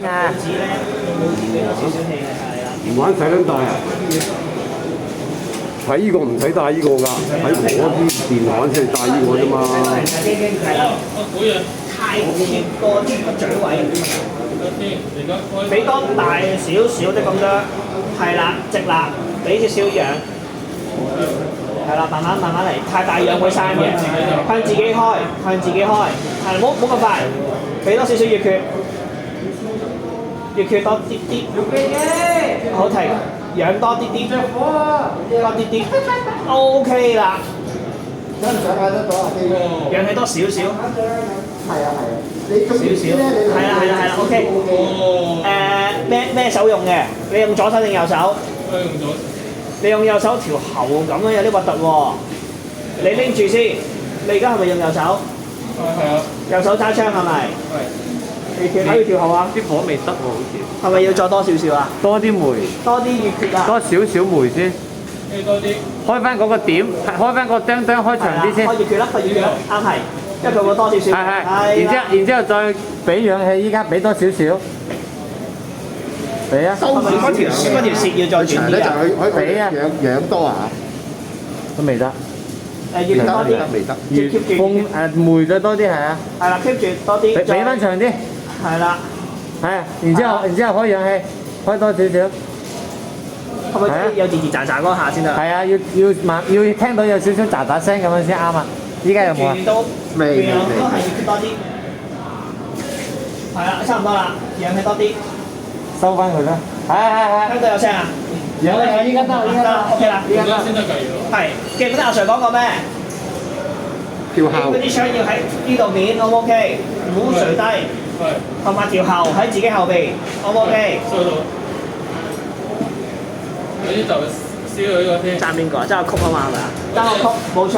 啊！紙咧，報紙俾多少少氣嘅係啦。唔玩洗撚帶啊！睇呢個唔使帶呢個㗎，睇我啲電話先係帶呢個啫嘛。係啦，太貼過啲個嘴位，俾多大少少的咁多，係啦，直啦，俾少少氧，係啦，慢慢嚟，太大氧會生嘅，向自己開，係冇咁快，俾多少少熱血，熱血多啲啲，好停，氧多啲啲，多啲啲 ，OK 啦。想唔想睇得到啊？機哥，氧氣多少少，係啊，你中意先咧，你係啦 ，OK。咩手用嘅？你用左手定右手？用左。你用右手條喉咁樣有啲核突喎。你拎住先。你而家係咪用右手？係啊。右手揸槍係咪？係。你睇住條喉啊！啲火未得喎，好似。係咪要再多少少啊？多啲煤，多啲熱血啊！多少少煤先。多啲。開翻嗰個點，開翻個釘釘，開長啲先。開熱血啦，開熱血啦，啱係。因為佢會多少少。係。然之後再俾氧氣，依家俾多少少。俾啊！嗰條線要再短啲啊！俾啊！氧多啊？都未得。熱血多啲。未得。煤再多啲係啊。係啦 ，keep 住多啲。俾翻長啲。係啦。係啊，然之後開氧氣，開多少少。係咪有吱吱喳喳嗰下先得？係啊，要聽到有少少喳喳聲咁樣先啱啊！依家有冇啊？未都係熱血多啲。係啦，差唔多啦，氧氣多啲。收翻佢啦。係。聽到有聲啊？氧氣依家得，OK 啦，依家先得計喎。係，記唔記得阿 Sir 講過咩？跳後。嗰啲槍要喺呢度面 ，O 唔 OK？唔好垂低。係。同埋條喉喺自己後邊 ，O 唔 OK？收到。呢就燒咗呢個先。爭邊個？爭個曲啊嘛，係咪啊？爭個曲，冇錯。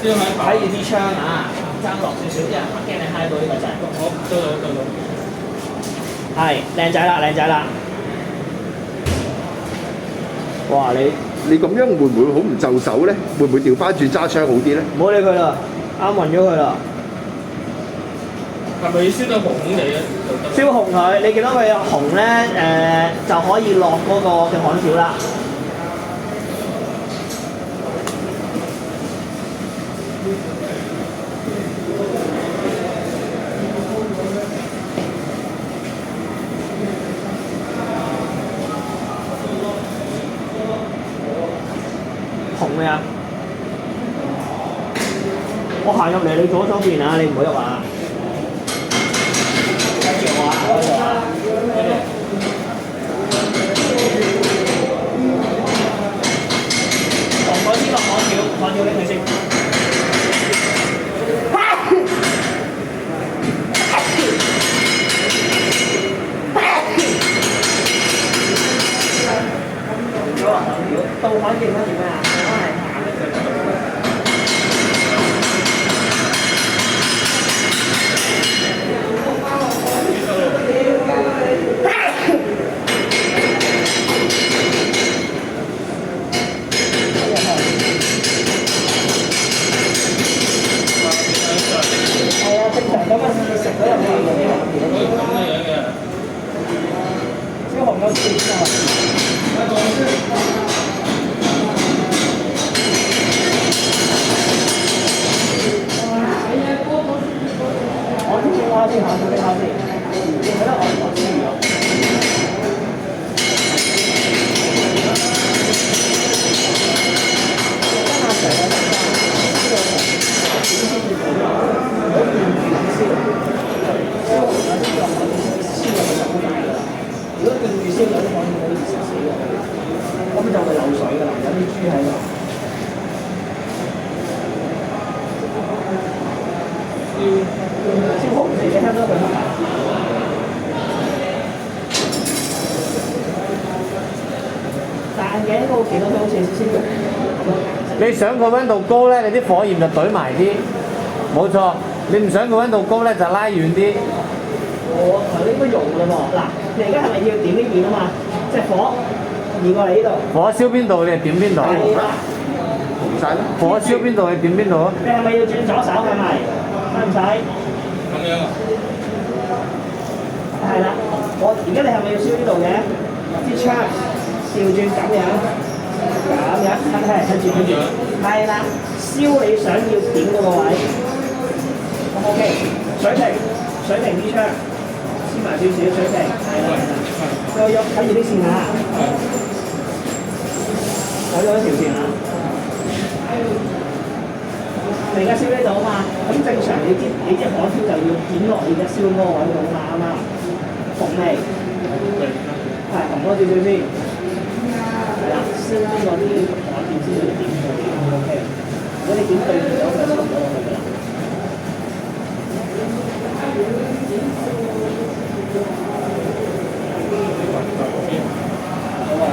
燒喺睇住支槍啊，爭落少少，因為驚你揩到呢個掣。好，收到。係，靚仔啦。哇！你咁樣會唔會好唔就手咧？會唔會調翻轉揸槍好啲咧？唔好理佢啦，啱暈咗佢啦。係咪要燒到紅紅地咧？燒紅佢，你見到佢紅咧，就可以落嗰個嘅焊條啦。紅咩啊？我行入嚟你左手邊啊，你唔好喐啊！跟住我啊，紅嗰支落焊條拎佢先。到焊條跟住咩啊？咁就會漏水㗎啦，有啲豬喺度。燒紅你聽到佢嗎？但嘅嗰個幾多好似先用。你想個溫度高咧，你啲火焰就懟埋啲，冇錯。你唔想個溫度高咧，就拉遠啲。我頭應該用㗎喎。嗱，你而家係咪要點呢邊啊嘛？即係火移過嚟呢度。火燒邊度你係點邊度？紅晒啦。火燒邊度你點邊度啊？你係咪要轉左手係咪？使唔使？咁樣啊？而家你係咪要燒呢度嘅？啲槍調轉咁樣，睇住，係啦，燒你想要點嗰個位。OK， 水平啲槍，黐埋少少水平，係啦，再喐睇住啲線啊，睇咗一條線啊。你而家燒呢度啊嘛，咁正常你支火燒就要點落你而家燒嗰個位度嘛，啱嘛？紅味，係紅多少少先，係啦，燒呢個啲火點先要點到，OK。如果你點對唔到，就燒唔到落去㗎啦。好啊，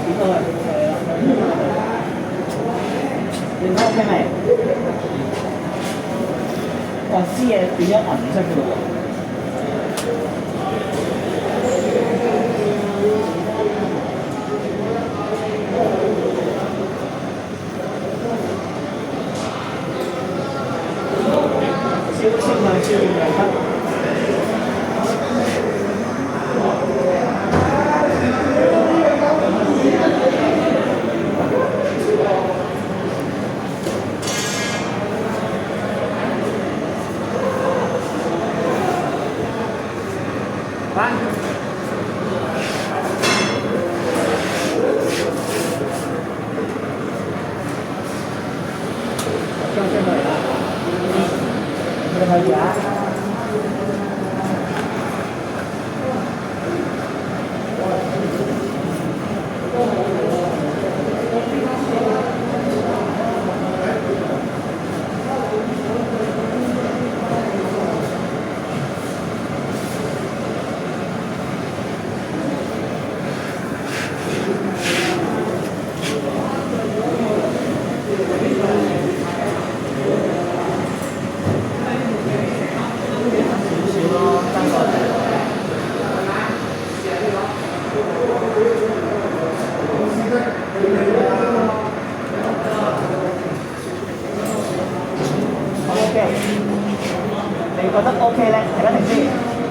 點到啊？你睇 OK 未？哇！支嘢變咗銀色嘅咯喎！燒兩級。翻。將過嚟啦，你可以啊。你覺得 OK 咧？停一停先。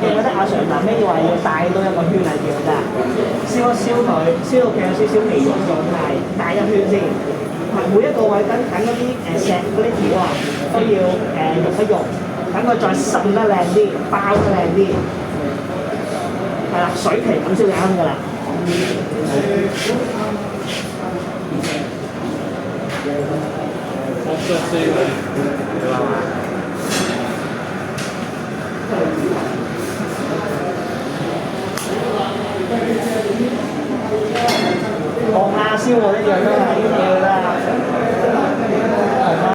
你覺得阿 Sir 臨尾話要帶多一個圈係點㗎？燒一燒佢，燒到佢有少少微溶狀態，帶一圈先。每一個位等嗰啲石嗰啲條啊，都要溶一溶，等佢再滲得靚啲，包得靚啲。係啦，水皮咁燒就啱㗎啦。降壓燒喎，呢樣都係要啦。